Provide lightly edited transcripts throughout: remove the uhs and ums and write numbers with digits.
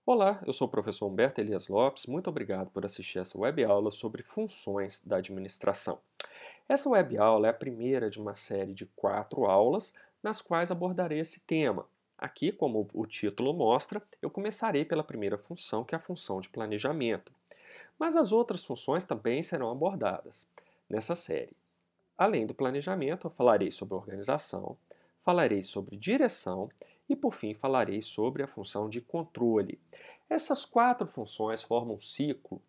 Olá, eu sou o professor Humberto Elias Lopes. Muito obrigado por assistir essa web aula sobre funções da administração. Essa web aula é a primeira de uma série de 4 aulas nas quais abordarei esse tema. Aqui, como o título mostra, eu começarei pela primeira função, que é a função de planejamento. Mas as outras funções também serão abordadas nessa série. Além do planejamento, eu falarei sobre organização, falarei sobre direção e, por fim, falarei sobre a função de controle. Essas 4 funções formam um ciclo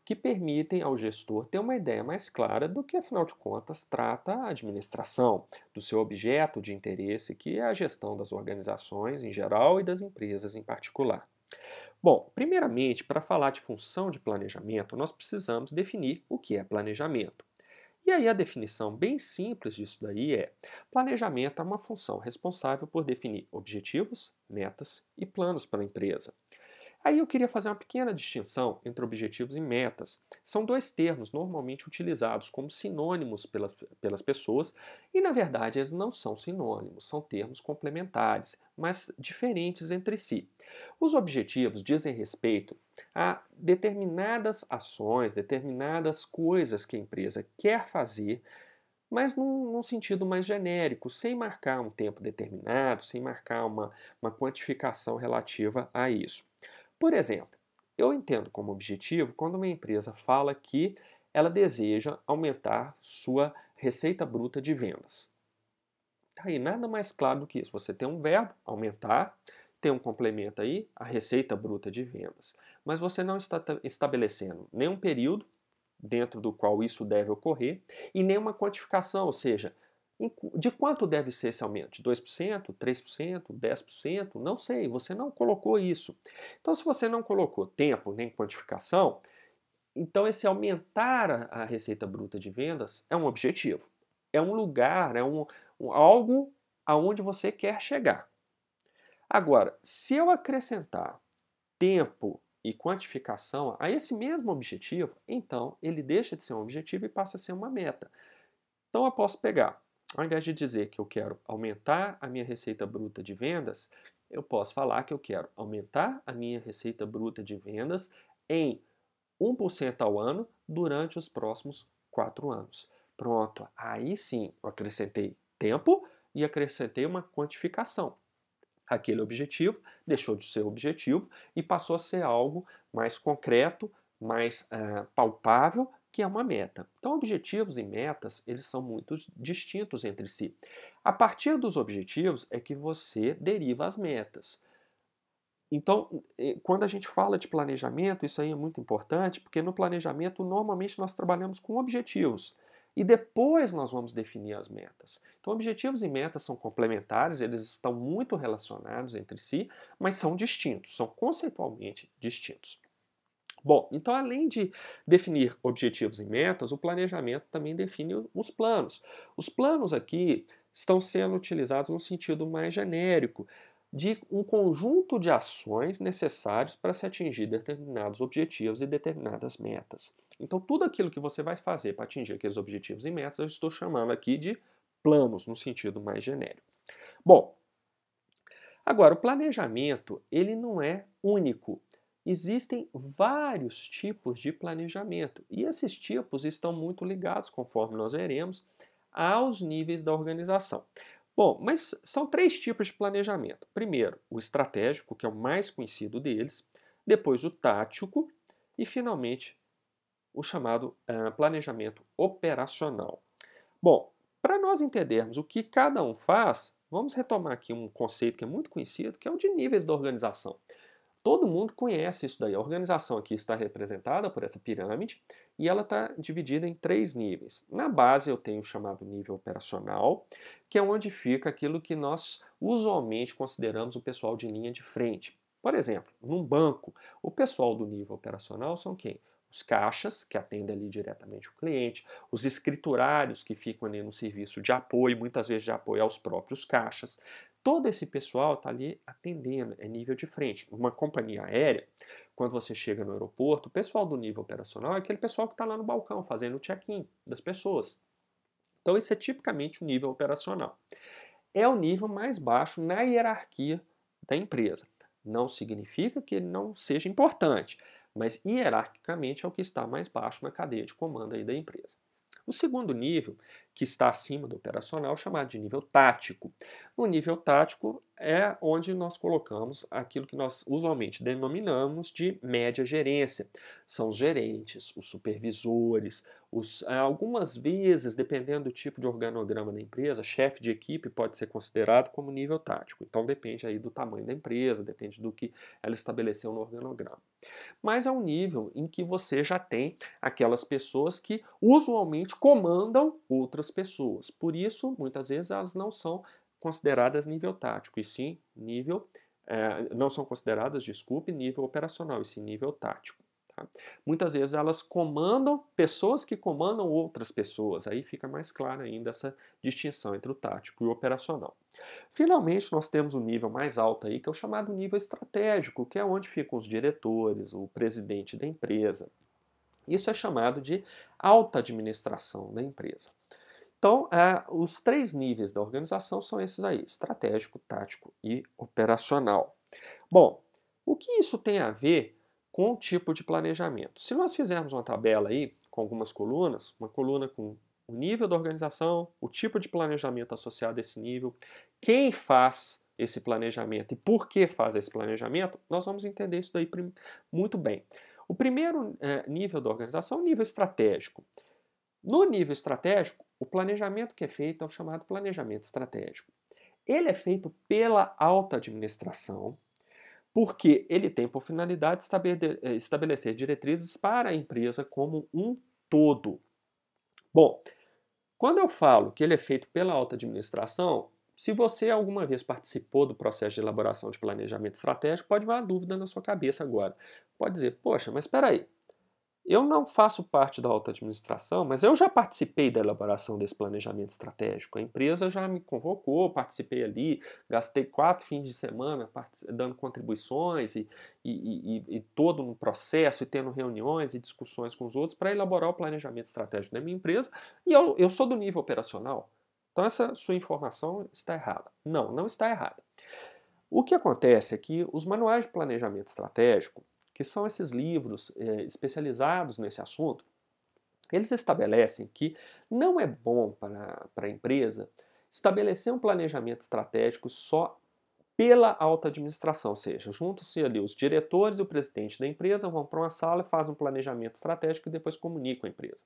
que permitem ao gestor ter uma ideia mais clara do que, afinal de contas, trata a administração, do seu objeto de interesse, que é a gestão das organizações em geral e das empresas em particular. Bom, primeiramente, para falar de função de planejamento, nós precisamos definir o que é planejamento. E aí a definição bem simples disso daí é: planejamento é uma função responsável por definir objetivos, metas e planos para a empresa. Aí eu queria fazer uma pequena distinção entre objetivos e metas. São dois termos normalmente utilizados como sinônimos pelas pessoas e, na verdade, eles não são sinônimos, são termos complementares, mas diferentes entre si. Os objetivos dizem respeito a determinadas ações, determinadas coisas que a empresa quer fazer, mas num sentido mais genérico, sem marcar um tempo determinado, sem marcar uma quantificação relativa a isso. Por exemplo, eu entendo como objetivo quando uma empresa fala que ela deseja aumentar sua receita bruta de vendas. Tá aí, nada mais claro do que isso. Você tem um verbo, aumentar, tem um complemento aí, a receita bruta de vendas. Mas você não está estabelecendo nenhum período dentro do qual isso deve ocorrer e nenhuma quantificação, ou seja, de quanto deve ser esse aumento? De 2%, 3%, 10%? Não sei, você não colocou isso. Então, se você não colocou tempo nem quantificação, então esse aumentar a receita bruta de vendas é um objetivo. É um lugar, algo aonde você quer chegar. Agora, se eu acrescentar tempo e quantificação a esse mesmo objetivo, então ele deixa de ser um objetivo e passa a ser uma meta. Então eu posso pegar, ao invés de dizer que eu quero aumentar a minha receita bruta de vendas, eu posso falar que eu quero aumentar a minha receita bruta de vendas em 1% ao ano durante os próximos 4 anos. Pronto, aí sim eu acrescentei tempo e acrescentei uma quantificação. Aquele objetivo deixou de ser objetivo e passou a ser algo mais concreto, mais palpável, que é uma meta. Então, objetivos e metas, eles são muito distintos entre si. A partir dos objetivos é que você deriva as metas. Então, quando a gente fala de planejamento, isso aí é muito importante, porque no planejamento normalmente nós trabalhamos com objetivos e depois nós vamos definir as metas. Então, objetivos e metas são complementares, eles estão muito relacionados entre si, mas são distintos, são conceitualmente distintos. Bom, então além de definir objetivos e metas, o planejamento também define os planos. Os planos aqui estão sendo utilizados no sentido mais genérico, de um conjunto de ações necessários para se atingir determinados objetivos e determinadas metas. Então, tudo aquilo que você vai fazer para atingir aqueles objetivos e metas, eu estou chamando aqui de planos, no sentido mais genérico. Bom, agora, o planejamento, ele não é único. Existem vários tipos de planejamento e esses tipos estão muito ligados, conforme nós veremos, aos níveis da organização. Bom, mas são 3 tipos de planejamento. Primeiro, o estratégico, que é o mais conhecido deles, depois o tático e, finalmente, o chamado planejamento operacional. Bom, para nós entendermos o que cada um faz, vamos retomar aqui um conceito que é muito conhecido, que é o de níveis da organização. Todo mundo conhece isso daí. A organização aqui está representada por essa pirâmide e ela está dividida em 3 níveis. Na base eu tenho o chamado nível operacional, que é onde fica aquilo que nós usualmente consideramos o pessoal de linha de frente. Por exemplo, num banco, o pessoal do nível operacional são quem? Os caixas, que atendem ali diretamente o cliente, os escriturários, que ficam ali no serviço de apoio, muitas vezes de apoio aos próprios caixas. Todo esse pessoal está ali atendendo, é nível de frente. Uma companhia aérea, quando você chega no aeroporto, o pessoal do nível operacional é aquele pessoal que está lá no balcão fazendo o check-in das pessoas. Então, esse é tipicamente o nível operacional. É o nível mais baixo na hierarquia da empresa. Não significa que ele não seja importante, mas hierarquicamente é o que está mais baixo na cadeia de comando aí da empresa. O segundo nível, que está acima do operacional, é chamado de nível tático. No nível tático é onde nós colocamos aquilo que nós usualmente denominamos de média gerência. São os gerentes, os supervisores, algumas vezes, dependendo do tipo de organograma da empresa, chefe de equipe pode ser considerado como nível tático. Então depende aí do tamanho da empresa, depende do que ela estabeleceu no organograma. Mas é um nível em que você já tem aquelas pessoas que usualmente comandam outras pessoas. Por isso, muitas vezes, elas não são consideradas nível tático, e sim nível. Não são consideradas, desculpe, nível operacional, e sim nível tático. Tá? Muitas vezes elas comandam pessoas que comandam outras pessoas. Aí fica mais clara ainda essa distinção entre o tático e o operacional. Finalmente, nós temos um nível mais alto aí, que é o chamado nível estratégico, que é onde ficam os diretores, o presidente da empresa. Isso é chamado de alta administração da empresa. Então, os três níveis da organização são esses aí: estratégico, tático e operacional. Bom, o que isso tem a ver com o tipo de planejamento? Se nós fizermos uma tabela aí com algumas colunas, uma coluna com o nível da organização, o tipo de planejamento associado a esse nível, quem faz esse planejamento e por que faz esse planejamento, nós vamos entender isso daí muito bem. O primeiro nível da organização é o nível estratégico. No nível estratégico, o planejamento que é feito é o chamado planejamento estratégico. Ele é feito pela alta administração, porque ele tem por finalidade estabelecer diretrizes para a empresa como um todo. Bom, quando eu falo que ele é feito pela alta administração, se você alguma vez participou do processo de elaboração de planejamento estratégico, pode vir uma dúvida na sua cabeça agora. Pode dizer, poxa, mas espera aí, eu não faço parte da alta administração, mas eu já participei da elaboração desse planejamento estratégico. A empresa já me convocou, participei ali, gastei 4 fins de semana dando contribuições e todo um processo, e tendo reuniões e discussões com os outros para elaborar o planejamento estratégico da minha empresa, e eu sou do nível operacional. Então essa sua informação está errada. Não, não está errada. O que acontece é que os manuais de planejamento estratégico, que são esses livros especializados nesse assunto, eles estabelecem que não é bom para a empresa estabelecer um planejamento estratégico só pela alta administração, ou seja, juntam-se ali os diretores e o presidente da empresa, vão para uma sala e fazem um planejamento estratégico e depois comunicam a empresa.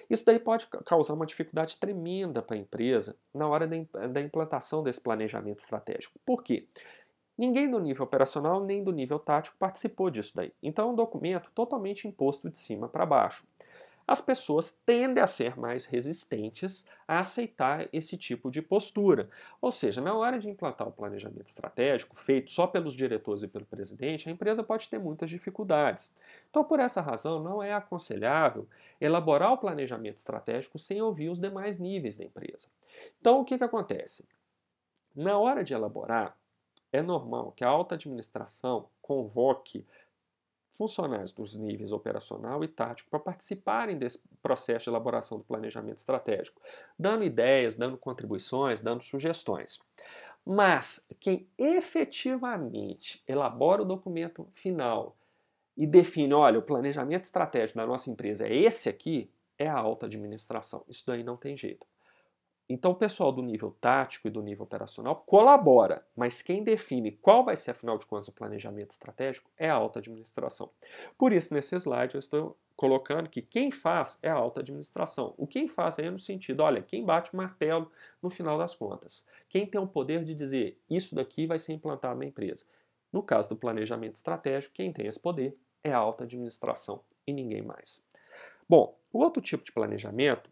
Isso daí pode causar uma dificuldade tremenda para a empresa na hora da implantação desse planejamento estratégico. Por quê? Ninguém do nível operacional nem do nível tático participou disso daí. Então é um documento totalmente imposto de cima para baixo. As pessoas tendem a ser mais resistentes a aceitar esse tipo de postura. Ou seja, na hora de implantar o planejamento estratégico, feito só pelos diretores e pelo presidente, a empresa pode ter muitas dificuldades. Então, por essa razão, não é aconselhável elaborar o planejamento estratégico sem ouvir os demais níveis da empresa. Então, o que acontece? Na hora de elaborar, é normal que a alta administração convoque funcionários dos níveis operacional e tático para participarem desse processo de elaboração do planejamento estratégico, dando ideias, dando contribuições, dando sugestões. Mas quem efetivamente elabora o documento final e define, olha, o planejamento estratégico da nossa empresa é esse aqui, é a alta administração. Isso daí não tem jeito. Então, o pessoal do nível tático e do nível operacional colabora, mas quem define qual vai ser, afinal de contas, o planejamento estratégico é a alta administração. Por isso, nesse slide, eu estou colocando que quem faz é a alta administração. O quem faz é no sentido, olha, quem bate o martelo no final das contas. Quem tem o poder de dizer, isso daqui vai ser implantado na empresa. No caso do planejamento estratégico, quem tem esse poder é a alta administração e ninguém mais. Bom, o outro tipo de planejamento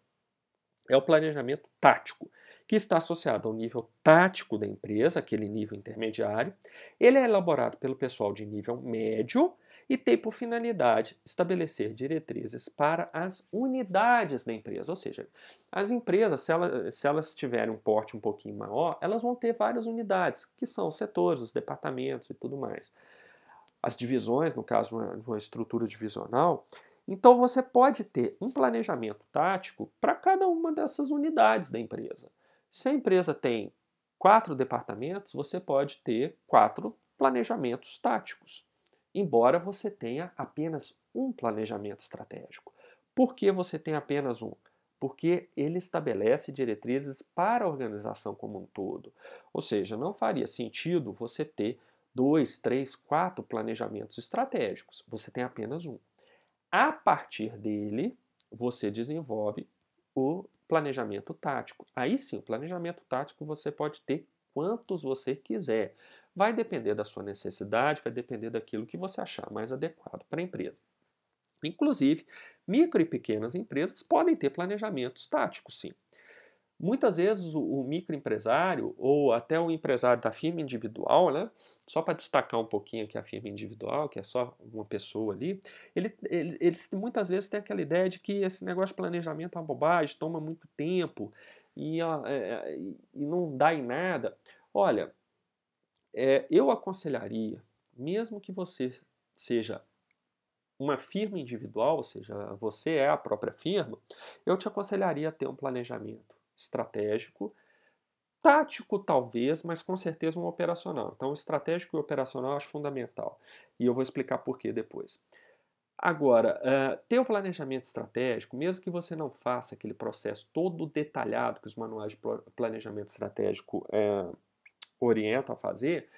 é o planejamento tático, que está associado ao nível tático da empresa, aquele nível intermediário. Ele é elaborado pelo pessoal de nível médio e tem por finalidade estabelecer diretrizes para as unidades da empresa. Ou seja, as empresas, se elas tiverem um porte um pouquinho maior, elas vão ter várias unidades, que são os setores, os departamentos e tudo mais. As divisões, no caso de uma estrutura divisional. Então você pode ter um planejamento tático para cada uma dessas unidades da empresa. Se a empresa tem 4 departamentos, você pode ter 4 planejamentos táticos, embora você tenha apenas um planejamento estratégico. Por que você tem apenas um? Porque ele estabelece diretrizes para a organização como um todo. Ou seja, não faria sentido você ter 2, 3, 4 planejamentos estratégicos. Você tem apenas um. A partir dele, você desenvolve o planejamento tático. Aí sim, o planejamento tático você pode ter quantos você quiser. Vai depender da sua necessidade, vai depender daquilo que você achar mais adequado para a empresa. Inclusive, micro e pequenas empresas podem ter planejamentos táticos, sim. Muitas vezes o microempresário ou até o empresário da firma individual, né, só para destacar um pouquinho aqui a firma individual, que é só uma pessoa ali, eles muitas vezes têm aquela ideia de que esse negócio de planejamento é uma bobagem, toma muito tempo e não dá em nada. Olha, eu aconselharia, mesmo que você seja uma firma individual, ou seja, você é a própria firma, eu te aconselharia a ter um planejamento estratégico, tático talvez, mas com certeza um operacional. Então, estratégico e operacional eu acho fundamental. E eu vou explicar por que depois. Agora, ter o planejamento estratégico, mesmo que você não faça aquele processo todo detalhado que os manuais de planejamento estratégico orientam a fazer,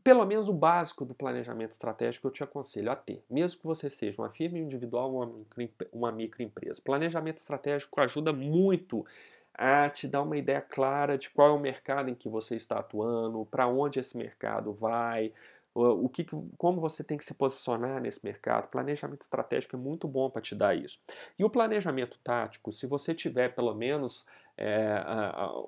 pelo menos o básico do planejamento estratégico eu te aconselho a ter, mesmo que você seja uma firma individual ou uma microempresa. Planejamento estratégico ajuda muito a te dar uma ideia clara de qual é o mercado em que você está atuando, para onde esse mercado vai, como você tem que se posicionar nesse mercado. Planejamento estratégico é muito bom para te dar isso. E o planejamento tático, se você tiver pelo menos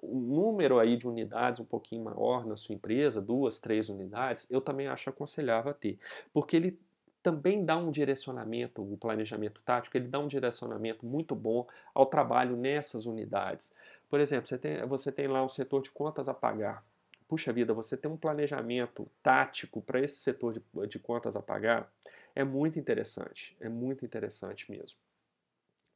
um número aí de unidades um pouquinho maior na sua empresa, 2, 3 unidades, eu também acho aconselhável a ter, porque ele também dá um direcionamento, o planejamento tático, ele dá um direcionamento muito bom ao trabalho nessas unidades. Por exemplo, você tem lá o setor de contas a pagar. Puxa vida, você tem um planejamento tático para esse setor de contas a pagar, é muito interessante mesmo,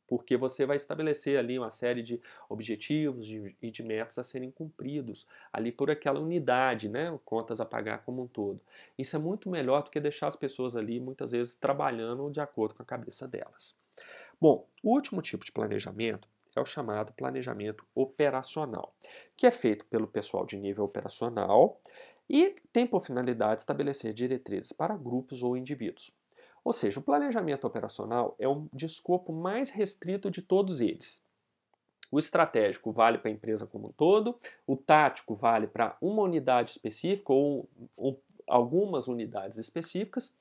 porque você vai estabelecer ali uma série de objetivos e de metas a serem cumpridos ali por aquela unidade, né, contas a pagar como um todo. Isso é muito melhor do que deixar as pessoas ali muitas vezes trabalhando de acordo com a cabeça delas. Bom, o último tipo de planejamento é o chamado planejamento operacional, que é feito pelo pessoal de nível operacional e tem por finalidade estabelecer diretrizes para grupos ou indivíduos. Ou seja, o planejamento operacional é um de escopo mais restrito de todos eles. O estratégico vale para a empresa como um todo, o tático vale para uma unidade específica ou algumas unidades específicas,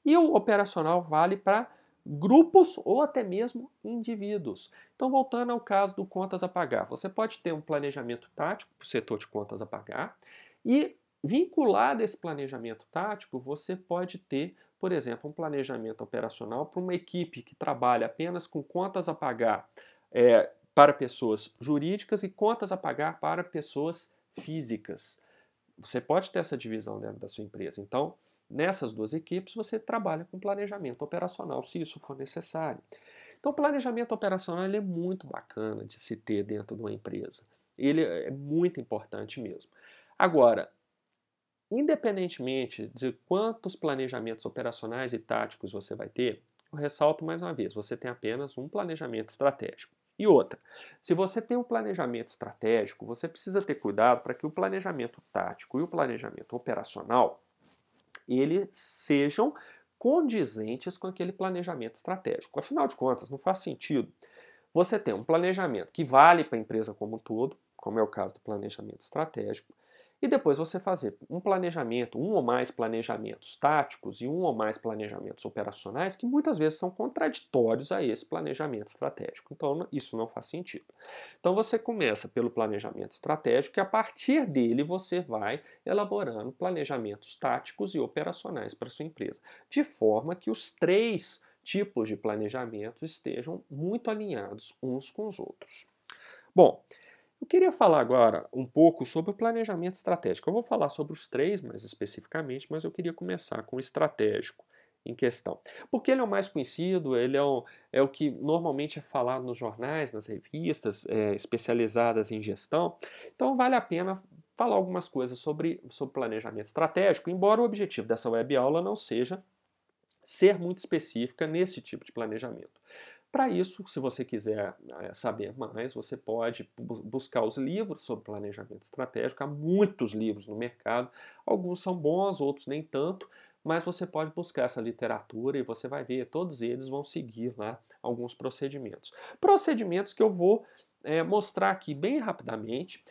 e o operacional vale para grupos ou até mesmo indivíduos. Então, voltando ao caso do contas a pagar, você pode ter um planejamento tático para o setor de contas a pagar e vinculado a esse planejamento tático, você pode ter, por exemplo, um planejamento operacional para uma equipe que trabalha apenas com contas a pagar para pessoas jurídicas e contas a pagar para pessoas físicas. Você pode ter essa divisão dentro da sua empresa. Então, nessas duas equipes, você trabalha com planejamento operacional, se isso for necessário. Então, o planejamento operacional ele é muito bacana de se ter dentro de uma empresa. Ele é muito importante mesmo. Agora, independentemente de quantos planejamentos operacionais e táticos você vai ter, eu ressalto mais uma vez, você tem apenas um planejamento estratégico. E outra, se você tem um planejamento estratégico, você precisa ter cuidado para que o planejamento tático e o planejamento operacional eles sejam condizentes com aquele planejamento estratégico. Afinal de contas, não faz sentido você ter um planejamento que vale para a empresa como um todo, como é o caso do planejamento estratégico, e depois você fazer um planejamento, um ou mais planejamentos táticos e um ou mais planejamentos operacionais que muitas vezes são contraditórios a esse planejamento estratégico. Então, isso não faz sentido. Então, você começa pelo planejamento estratégico e a partir dele você vai elaborando planejamentos táticos e operacionais para sua empresa, de forma que os três tipos de planejamento estejam muito alinhados uns com os outros. Bom, eu queria falar agora um pouco sobre o planejamento estratégico. Eu vou falar sobre os três mais especificamente, mas eu queria começar com o estratégico em questão. Porque ele é o mais conhecido, ele é o que normalmente é falado nos jornais, nas revistas especializadas em gestão. Então vale a pena falar algumas coisas sobre planejamento estratégico, embora o objetivo dessa web aula não seja ser muito específica nesse tipo de planejamento. Para isso, se você quiser saber mais, você pode buscar os livros sobre planejamento estratégico. Há muitos livros no mercado, alguns são bons, outros nem tanto, mas você pode buscar essa literatura e você vai ver, todos eles vão seguir lá alguns procedimentos. Procedimentos que eu vou mostrar aqui bem rapidamente.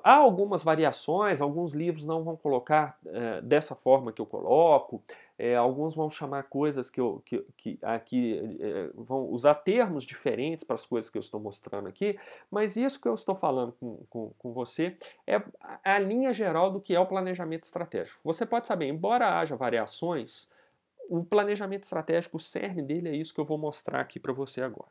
Há algumas variações, alguns livros não vão colocar dessa forma que eu coloco, alguns vão chamar coisas que aqui vão usar termos diferentes para as coisas que eu estou mostrando aqui, mas isso que eu estou falando com você é a linha geral do que é o planejamento estratégico. Você pode saber, embora haja variações, o planejamento estratégico, o cerne dele é isso que eu vou mostrar aqui para você agora.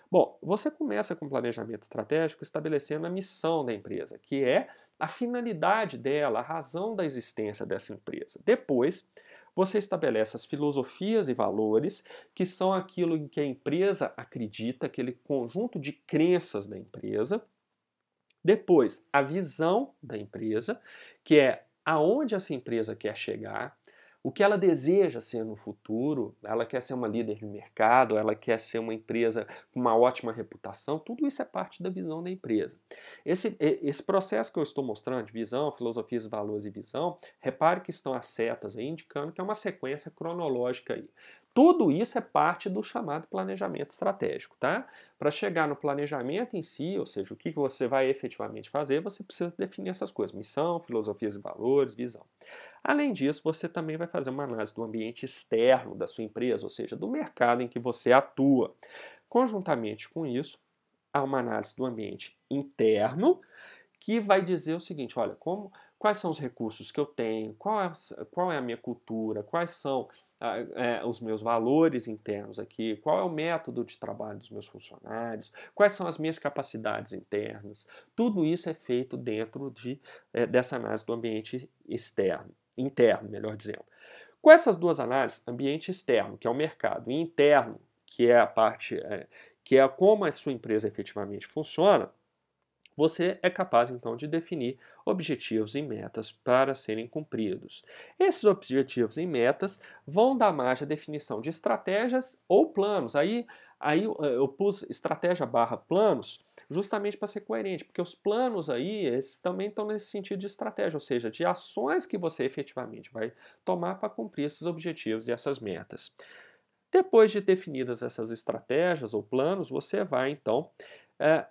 Bom, você começa com o planejamento estratégico estabelecendo a missão da empresa, que é a finalidade dela, a razão da existência dessa empresa. Depois, você estabelece as filosofias e valores, que são aquilo em que a empresa acredita, aquele conjunto de crenças da empresa. Depois, a visão da empresa, que é aonde essa empresa quer chegar, o que ela deseja ser no futuro. Ela quer ser uma líder de mercado, ela quer ser uma empresa com uma ótima reputação, tudo isso é parte da visão da empresa. Esse processo que eu estou mostrando, de visão, filosofias, valores e visão, repare que estão as setas aí indicando que é uma sequência cronológica aí. Tudo isso é parte do chamado planejamento estratégico, tá? Para chegar no planejamento em si, ou seja, o que você vai efetivamente fazer, você precisa definir essas coisas: missão, filosofias e valores, visão. Além disso, você também vai fazer uma análise do ambiente externo da sua empresa, ou seja, do mercado em que você atua. Conjuntamente com isso, há uma análise do ambiente interno, que vai dizer o seguinte: olha, quais são os recursos que eu tenho, qual é a minha cultura, quais são os meus valores internos aqui, qual é o método de trabalho dos meus funcionários, quais são as minhas capacidades internas. Tudo isso é feito dentro dessa análise do ambiente interno, melhor dizendo. Com essas duas análises, ambiente externo, que é o mercado, e interno, que é a parte, que é como a sua empresa efetivamente funciona, você é capaz então de definir objetivos e metas para serem cumpridos. Esses objetivos e metas vão dar margem à definição de estratégias ou planos. Aí eu pus estratégia barra planos justamente para ser coerente, porque os planos aí eles também estão nesse sentido de estratégia, ou seja, de ações que você efetivamente vai tomar para cumprir esses objetivos e essas metas. Depois de definidas essas estratégias ou planos, você vai então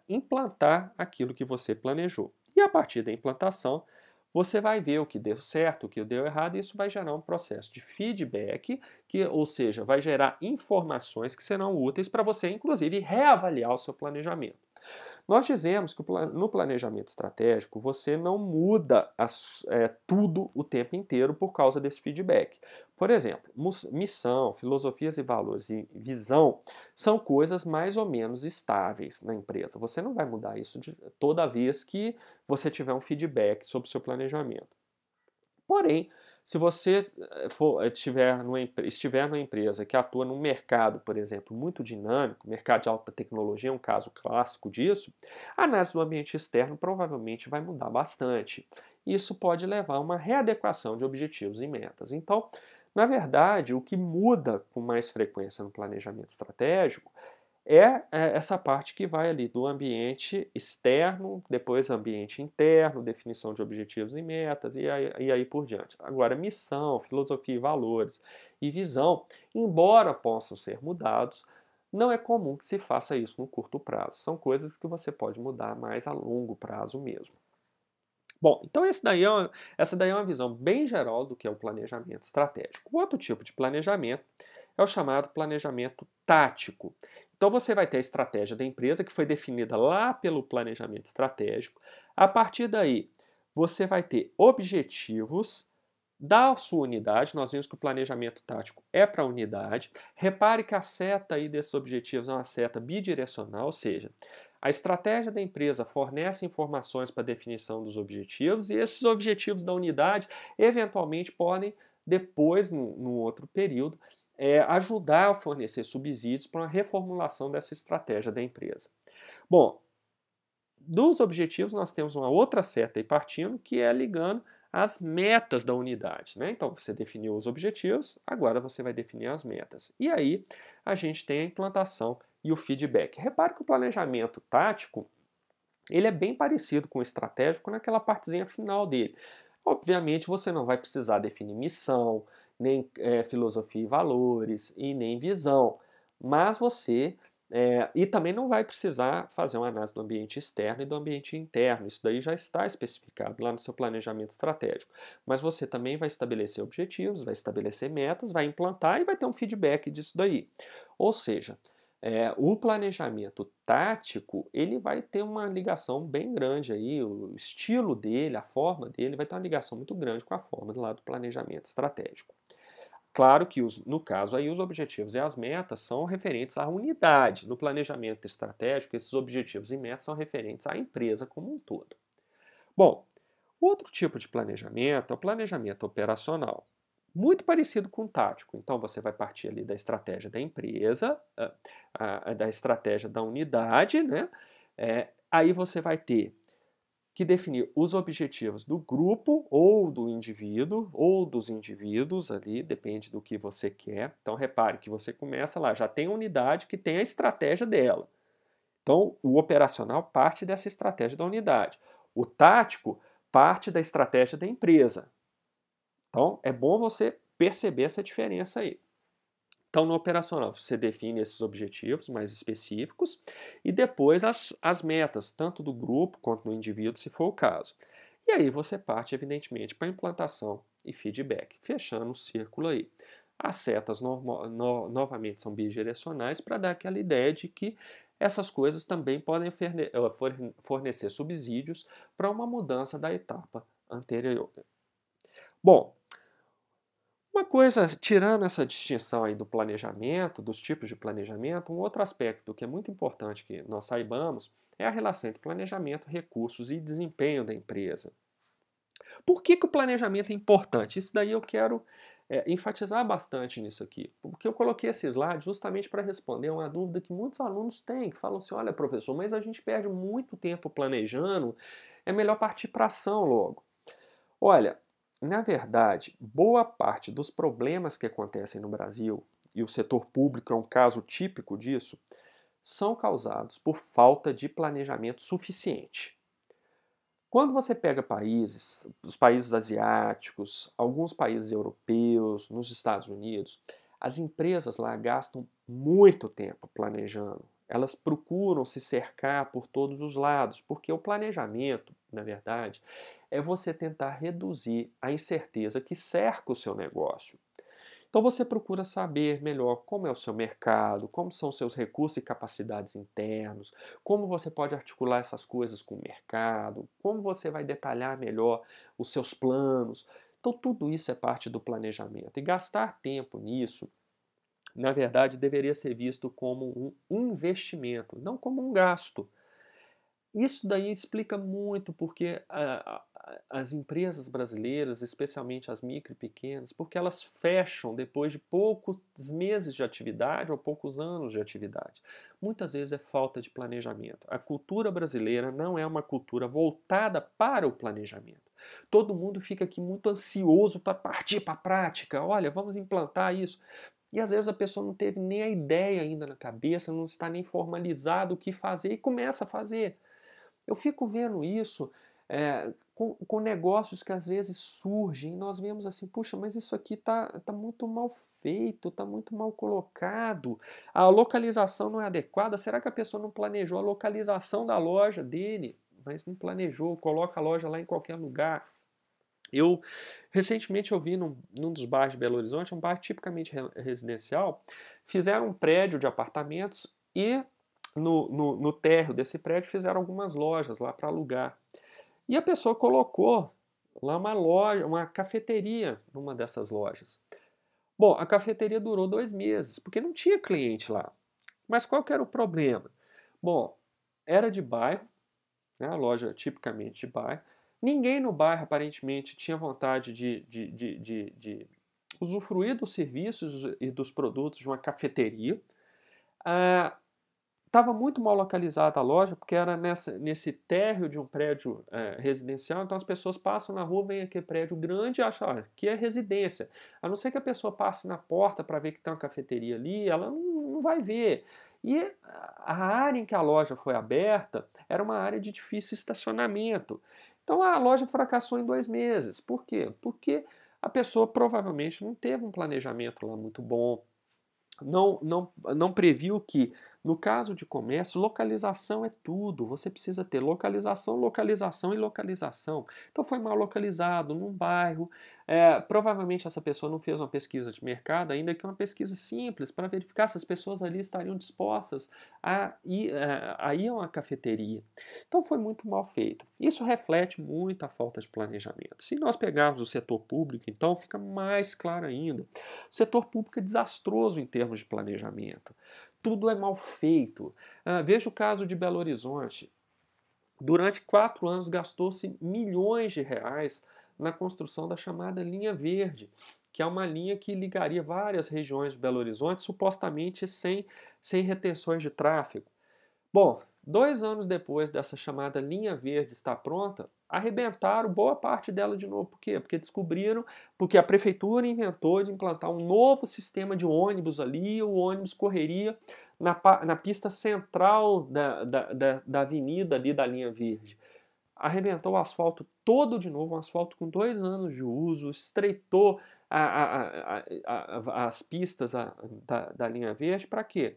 implantar aquilo que você planejou. E a partir da implantação, você vai ver o que deu certo, o que deu errado, e isso vai gerar um processo de feedback, ou seja, vai gerar informações que serão úteis para você, inclusive, reavaliar o seu planejamento. Nós dizemos que no planejamento estratégico você não muda tudo o tempo inteiro por causa desse feedback. Por exemplo, missão, filosofias e valores e visão são coisas mais ou menos estáveis na empresa. Você não vai mudar isso toda vez que você tiver um feedback sobre o seu planejamento. Porém, se você estiver numa empresa que atua num mercado, por exemplo, muito dinâmico, mercado de alta tecnologia é um caso clássico disso, a análise do ambiente externo provavelmente vai mudar bastante. Isso pode levar a uma readequação de objetivos e metas. Então, na verdade, o que muda com mais frequência no planejamento estratégico é essa parte que vai ali do ambiente externo, depois ambiente interno, definição de objetivos e metas e aí por diante. Agora, missão, filosofia e valores e visão, embora possam ser mudados, não é comum que se faça isso no curto prazo. São coisas que você pode mudar mais a longo prazo mesmo. Bom, então essa daí é uma visão bem geral do que é o planejamento estratégico. O outro tipo de planejamento é o chamado planejamento tático. Então você vai ter a estratégia da empresa que foi definida lá pelo planejamento estratégico. A partir daí, você vai ter objetivos da sua unidade. Nós vimos que o planejamento tático é para a unidade. Repare que a seta aí desses objetivos é uma seta bidirecional, ou seja, a estratégia da empresa fornece informações para a definição dos objetivos e esses objetivos da unidade eventualmente podem, depois, no outro período, ajudar a fornecer subsídios para uma reformulação dessa estratégia da empresa. Bom, Dos objetivos, nós temos uma outra seta aí partindo, que é ligando as metas da unidade, né? Então, você definiu os objetivos, agora você vai definir as metas. E aí, a gente tem a implantação e o feedback. Repare que o planejamento tático, ele é bem parecido com o estratégico naquela partezinha final dele. Obviamente, você não vai precisar definir missão, nem filosofia e valores, e nem visão, mas você e também não vai precisar fazer uma análise do ambiente externo e do ambiente interno. Isso daí já está especificado lá no seu planejamento estratégico. Mas você também vai estabelecer objetivos, vai estabelecer metas, vai implantar e vai ter um feedback disso daí. Ou seja, o planejamento tático, ele vai ter uma ligação bem grande aí, o estilo dele, a forma dele vai ter uma ligação muito grande com a forma do lado do planejamento estratégico. Claro que, no caso aí, os objetivos e as metas são referentes à unidade. No planejamento estratégico, esses objetivos e metas são referentes à empresa como um todo. Bom, outro tipo de planejamento é o planejamento operacional. Muito parecido com o tático. Então, você vai partir ali da estratégia da empresa, da estratégia da unidade, né? Aí você vai ter que definir os objetivos do grupo ou do indivíduo ou dos indivíduos ali, depende do que você quer. Então repare que você começa lá, já tem a unidade que tem a estratégia dela. Então o operacional parte dessa estratégia da unidade. O tático parte da estratégia da empresa. Então é bom você perceber essa diferença aí. Então, no operacional, você define esses objetivos mais específicos e depois as metas, tanto do grupo quanto do indivíduo, se for o caso. E aí você parte, evidentemente, para a implantação e feedback, fechando o círculo aí. As setas novamente são bidirecionais para dar aquela ideia de que essas coisas também podem fornecer subsídios para uma mudança da etapa anterior. Bom, uma coisa, tirando essa distinção aí do planejamento, dos tipos de planejamento, um outro aspecto que é muito importante que nós saibamos é a relação entre planejamento, recursos e desempenho da empresa. Por que o planejamento é importante? Isso daí eu quero enfatizar bastante nisso aqui, porque eu coloquei esse slide justamente para responder uma dúvida que muitos alunos têm, que falam assim, olha professor, mas a gente perde muito tempo planejando, é melhor partir para ação logo. Olha, na verdade, boa parte dos problemas que acontecem no Brasil, e o setor público é um caso típico disso, são causados por falta de planejamento suficiente. Quando você pega países, os países asiáticos, alguns países europeus, nos Estados Unidos, as empresas lá gastam muito tempo planejando. Elas procuram se cercar por todos os lados, porque o planejamento, na verdade, é você tentar reduzir a incerteza que cerca o seu negócio. Então você procura saber melhor como é o seu mercado, como são seus recursos e capacidades internos, como você pode articular essas coisas com o mercado, como você vai detalhar melhor os seus planos. Então tudo isso é parte do planejamento. E gastar tempo nisso, na verdade, deveria ser visto como um investimento, não como um gasto. Isso daí explica muito porque as empresas brasileiras, especialmente as micro e pequenas, porque elas fecham depois de poucos meses de atividade ou poucos anos de atividade. Muitas vezes é falta de planejamento. A cultura brasileira não é uma cultura voltada para o planejamento. Todo mundo fica aqui muito ansioso para partir para a prática. Olha, vamos implantar isso. E às vezes a pessoa não teve nem a ideia ainda na cabeça, não está nem formalizado o que fazer e começa a fazer. Eu fico vendo isso com negócios que às vezes surgem e nós vemos assim, puxa, mas isso aqui tá muito mal feito, tá muito mal colocado, a localização não é adequada, será que a pessoa não planejou a localização da loja dele? Mas não planejou, coloca a loja lá em qualquer lugar. Recentemente eu vi num dos bairros de Belo Horizonte, um bairro tipicamente residencial, fizeram um prédio de apartamentos e no térreo desse prédio fizeram algumas lojas lá para alugar. E a pessoa colocou lá uma loja, uma cafeteria numa dessas lojas. Bom, a cafeteria durou 2 meses, porque não tinha cliente lá. Mas qual que era o problema? Bom, era de bairro, né, a loja tipicamente de bairro. Ninguém no bairro aparentemente tinha vontade de usufruir dos serviços e dos produtos de uma cafeteria. estava muito mal localizada a loja, porque era nesse térreo de um prédio residencial, então as pessoas passam na rua, vem aquele prédio grande e acham, ah, que é residência. A não ser que a pessoa passe na porta para ver que tem uma cafeteria ali, ela não vai ver. E a área em que a loja foi aberta era uma área de difícil estacionamento. Então a loja fracassou em 2 meses. Por quê? Porque a pessoa provavelmente não teve um planejamento lá muito bom, não previu que, no caso de comércio, localização é tudo. Você precisa ter localização, localização e localização. Então foi mal localizado num bairro. Provavelmente essa pessoa não fez uma pesquisa de mercado, ainda que uma pesquisa simples, para verificar se as pessoas ali estariam dispostas a ir a uma cafeteria. Então foi muito mal feito. Isso reflete muito a falta de planejamento. Se nós pegarmos o setor público, então fica mais claro ainda. O setor público é desastroso em termos de planejamento. Tudo é mal feito. Veja o caso de Belo Horizonte. Durante 4 anos gastou-se milhões de reais na construção da chamada linha verde, que é uma linha que ligaria várias regiões de Belo Horizonte, supostamente sem retenções de tráfego. Bom, 2 anos depois dessa chamada linha verde estar pronta, arrebentaram boa parte dela de novo. Por quê? Porque a prefeitura inventou de implantar um novo sistema de ônibus ali, o ônibus correria na pista central da avenida ali da linha verde. Arrebentou o asfalto todo de novo, um asfalto com 2 anos de uso, estreitou as pistas da linha verde. Para quê?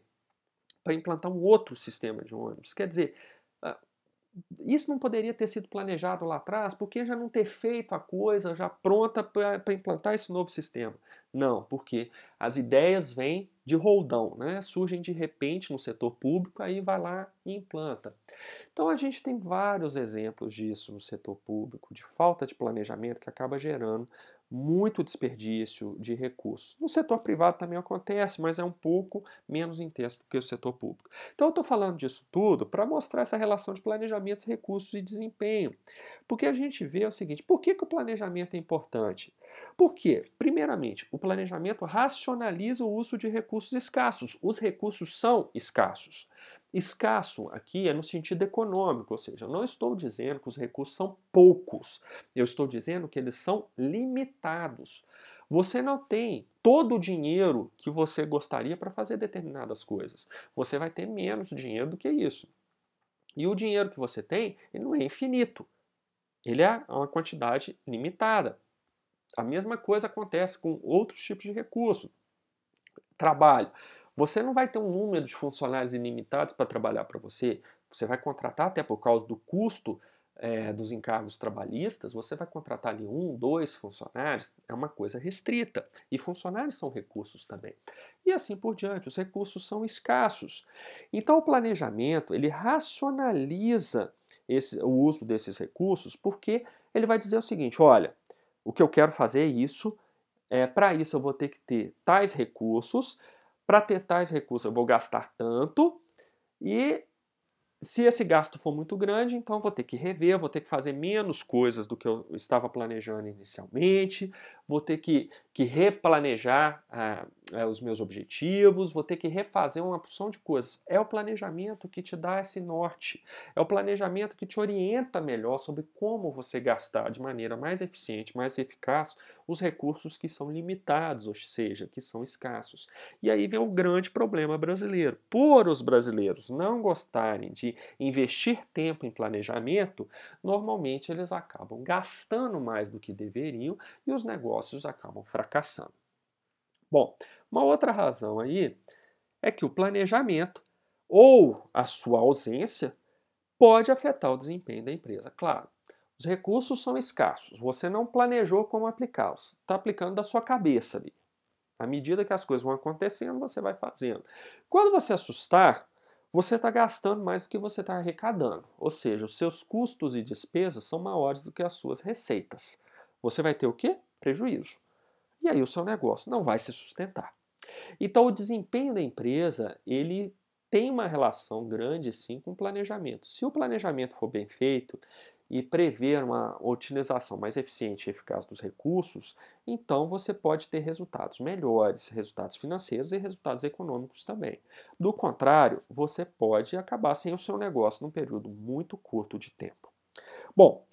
Para implantar um outro sistema de ônibus. Quer dizer, isso não poderia ter sido planejado lá atrás, porque já não ter feito a coisa já pronta para implantar esse novo sistema? Não, porque as ideias vêm de roldão, né? Surgem de repente no setor público, aí vai lá e implanta. Então a gente tem vários exemplos disso no setor público, de falta de planejamento que acaba gerando muito desperdício de recursos. No setor privado também acontece, mas é um pouco menos intenso do que o setor público. Então eu estou falando disso tudo para mostrar essa relação de planejamento, recursos e desempenho. Porque a gente vê o seguinte, por que o planejamento é importante? Porque, primeiramente, o planejamento racionaliza o uso de recursos escassos. Os recursos são escassos. Escasso aqui é no sentido econômico, ou seja, eu não estou dizendo que os recursos são poucos, eu estou dizendo que eles são limitados. Você não tem todo o dinheiro que você gostaria para fazer determinadas coisas. Você vai ter menos dinheiro do que isso. E o dinheiro que você tem, ele não é infinito. Ele é uma quantidade limitada. A mesma coisa acontece com outros tipos de recursos. Trabalho. Você não vai ter um número de funcionários ilimitados para trabalhar para você. Você vai contratar, até por causa do custo dos encargos trabalhistas, você vai contratar ali 1, 2 funcionários, é uma coisa restrita. E funcionários são recursos também. E assim por diante, os recursos são escassos. Então o planejamento, ele racionaliza o uso desses recursos, porque ele vai dizer o seguinte, olha, o que eu quero fazer é isso, para isso eu vou ter que ter tais recursos, para ter tais recursos eu vou gastar tanto, e se esse gasto for muito grande, então vou ter que rever, vou ter que fazer menos coisas do que eu estava planejando inicialmente, vou ter que replanejar os meus objetivos, vou ter que refazer uma porção de coisas. É o planejamento que te dá esse norte, é o planejamento que te orienta melhor sobre como você gastar de maneira mais eficiente, mais eficaz, os recursos que são limitados, ou seja, que são escassos. E aí vem o grande problema brasileiro. Por os brasileiros não gostarem de investir tempo em planejamento, normalmente eles acabam gastando mais do que deveriam e os negócios acabam fracassando. Bom, uma outra razão aí é que o planejamento ou a sua ausência pode afetar o desempenho da empresa. Claro, os recursos são escassos, você não planejou como aplicá-los, está aplicando da sua cabeça ali. À medida que as coisas vão acontecendo, você vai fazendo. Quando você assustar, você está gastando mais do que você está arrecadando. Ou seja, os seus custos e despesas são maiores do que as suas receitas. Você vai ter o quê? Prejuízo. E aí o seu negócio não vai se sustentar. Então o desempenho da empresa, ele tem uma relação grande sim com o planejamento. Se o planejamento for bem feito, e prever uma utilização mais eficiente e eficaz dos recursos, então você pode ter resultados melhores, resultados financeiros e resultados econômicos também. Do contrário, você pode acabar sem o seu negócio num período muito curto de tempo. Bom,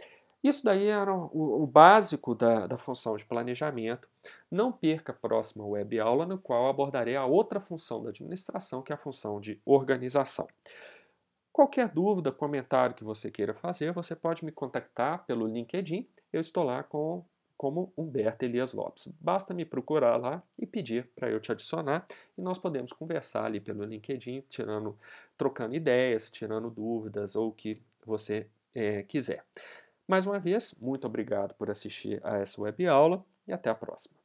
isso daí era o básico da função de planejamento. Não perca a próxima web aula, no qual abordarei a outra função da administração, que é a função de organização. Qualquer dúvida, comentário que você queira fazer, você pode me contactar pelo LinkedIn. Eu estou lá como Humberto Elias Lopes. Basta me procurar lá e pedir para eu te adicionar e nós podemos conversar ali pelo LinkedIn, trocando ideias, tirando dúvidas ou o que você quiser. Mais uma vez, muito obrigado por assistir a essa web aula e até a próxima.